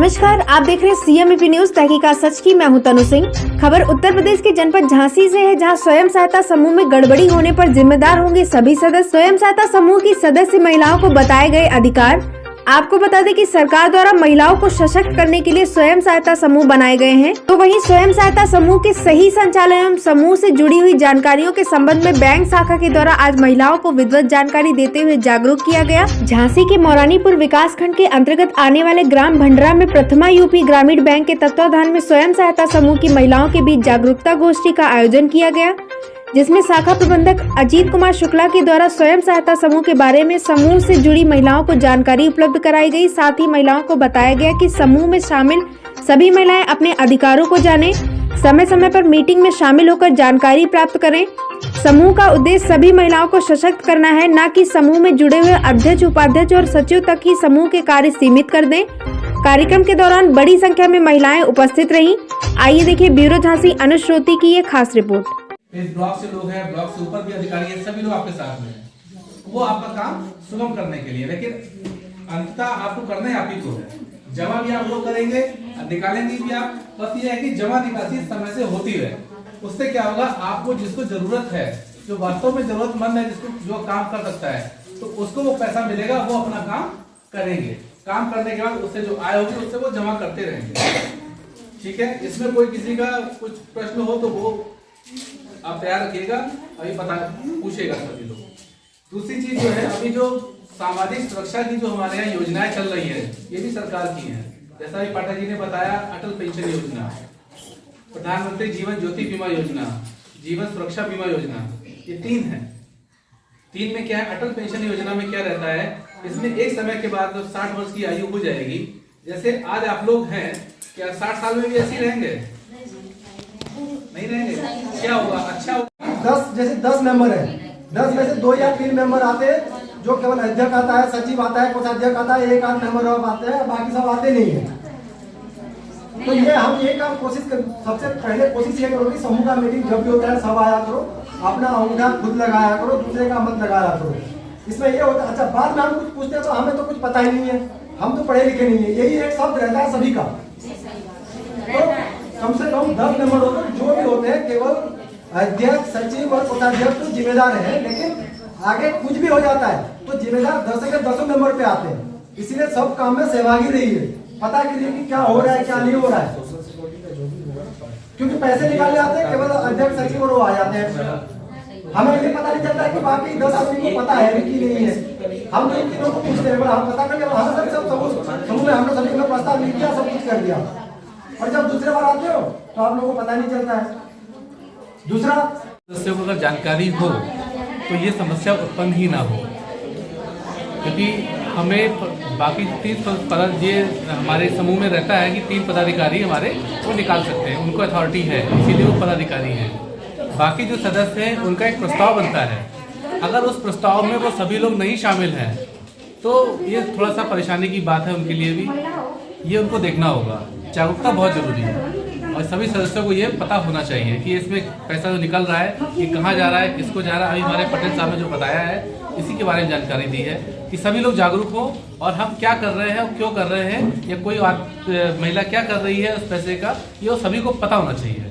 नमस्कार, आप देख रहे हैं CMEP न्यूज तहकीकात सच की। मैं हूं तनु सिंह। खबर उत्तर प्रदेश के जनपद झांसी से है, जहां स्वयं सहायता समूह में गड़बड़ी होने पर जिम्मेदार होंगे सभी सदस्य। स्वयं सहायता समूह की सदस्य महिलाओं को बताए गए अधिकार। आपको बता दें कि सरकार द्वारा महिलाओं को सशक्त करने के लिए स्वयं सहायता समूह बनाए गए हैं। तो वहीं स्वयं सहायता समूह के सही संचालन एवं समूह से जुड़ी हुई जानकारियों के संबंध में बैंक शाखा के द्वारा आज महिलाओं को विधिवत जानकारी देते हुए जागरूक किया गया। झांसी के मौरानीपुर विकास खंड के अंतर्गत आने वाले ग्राम भंडरा में प्रथमा यूपी ग्रामीण बैंक के तत्वाधान में स्वयं सहायता समूह की महिलाओं के बीच जागरूकता गोष्ठी का आयोजन किया गया, जिसमें शाखा प्रबंधक अजीत कुमार शुक्ला के द्वारा स्वयं सहायता समूह के बारे में समूह से जुड़ी महिलाओं को जानकारी उपलब्ध कराई गई। साथ ही महिलाओं को बताया गया कि समूह में शामिल सभी महिलाएं अपने अधिकारों को जानें, समय समय पर मीटिंग में शामिल होकर जानकारी प्राप्त करें। समूह का उद्देश्य सभी महिलाओं को सशक्त करना है, न कि समूह में जुड़े हुए अध्यक्ष, उपाध्यक्ष और सचिव तक ही समूह के कार्य सीमित कर दें। कार्यक्रम के दौरान बड़ी संख्या में महिलाएं उपस्थित रहीं। आइए देखिए ब्यूरो झांसी अनुज श्रोती की ये खास रिपोर्ट। इस ब्लॉक से लोग हैं, ब्लॉक से ऊपर भी अधिकारी हैं, सभी लोग आपके साथ में हैं। वो आपका काम सुगम करने के लिए, लेकिन अंततः आपको करना है आप ही को है। जमा भी आप लोग करेंगे, निकालेंगे भी आप। बस ये है कि जमा निकासी समय से होती रहे। उससे क्या होगा, आपको जिसको जरूरत है, जो वास्तव में जरूरतमंद है, जिसको जो काम कर सकता है, तो उसको वो पैसा मिलेगा, वो अपना काम करेंगे। काम करने के बाद उससे जो आय होगी उससे वो जमा करते रहेंगे। ठीक है, इसमें कोई किसी का कुछ प्रश्न हो तो वो आप तैयार रखिएगा, अभी पता पूछेगा सभी लोग। दूसरी चीज जो है, अभी जो सामाजिक सुरक्षा की जो हमारे यहाँ योजनाएं चल रही है, ये भी सरकार की है। जैसा भी पाठक जी ने बताया, अटल पेंशन योजना, प्रधानमंत्री जीवन ज्योति बीमा योजना, जीवन सुरक्षा बीमा योजना, ये तीन है। तीन में क्या है, अटल पेंशन योजना में क्या रहता है, इसमें एक समय के बाद जब 60 वर्ष की आयु हो जाएगी, जैसे आज आप लोग हैं, क्या 60 साल में भी ऐसे रहेंगे? नहीं रहेंगे। क्या होगा, अच्छा होगा। 10 मेंबर है, 10 में से 2 या 3 मेंबर आते हैं, जो केवल अध्यक्ष आता है, सचिव आता है, कोषाध्यक्ष आता है, 1-8 मेंबर और आते हैं, बाकी सब आते नहीं है। तो ये हम ये काम कोशिश कर, सबसे पहले कोशिश ये करो कि समूह का मीटिंग जब भी होता है सब आया करो, अपना अंगूठा खुद लगाया करो, दूसरे का मत लगाया करो। इसमें ये होता है, अच्छा बाद में हम कुछ पूछते हैं तो हमें तो कुछ पता ही नहीं है, हम तो पढ़े लिखे नहीं है, यही एक शब्द रहता है सभी का। तो कम से कम 10 मेंबर होते हैं, जो भी होते हैं, केवल अध्यक्ष, सचिव और कोषाध्यक्ष तो जिम्मेदार है, लेकिन आगे कुछ भी हो जाता है तो जिम्मेदार 10 के 10 मेंबर पे आते हैं। इसीलिए सब काम में सहभागी रहिए, पता कीजिए कि क्या हो रहा है क्या नहीं हो रहा है, क्योंकि पैसे निकालने आते हैं केवल अध्यक्ष, सचिव और वो आ जाते हैं। हमें ये पता नहीं चलता है कि बाकी 10 आदमी को पता है कि नहीं है। हम तो इन तीनों को पूछते हैं, हम पता करके हमें सब समूह में हमने सभी को प्रस्ताव लिख दिया, सब कुछ कर दिया, और जब दूसरे बार आते हो तो आप लोगों को पता नहीं चलता है। दूसरा, सदस्यों को अगर जानकारी हो तो ये समस्या उत्पन्न ही ना हो, क्योंकि हमें बाकी 3 पद, ये हमारे समूह में रहता है कि 3 पदाधिकारी हमारे वो निकाल सकते हैं, उनको अथॉरिटी है, इसीलिए वो पदाधिकारी हैं। बाकी जो सदस्य हैं उनका एक प्रस्ताव बनता है, अगर उस प्रस्ताव में वो सभी लोग नहीं शामिल हैं तो ये थोड़ा सा परेशानी की बात है उनके लिए भी, ये उनको देखना होगा। जागरूकता बहुत जरूरी है और सभी सदस्यों को ये पता होना चाहिए कि इसमें पैसा जो निकल रहा है ये कहाँ जा रहा है, किसको जा रहा है। अभी हमारे पटेल साहब ने जो बताया है, इसी के बारे में जानकारी दी है कि सभी लोग जागरूक हो और हम क्या कर रहे हैं और क्यों कर रहे हैं, या कोई महिला क्या कर रही है उस पैसे का, ये सभी को पता होना चाहिए।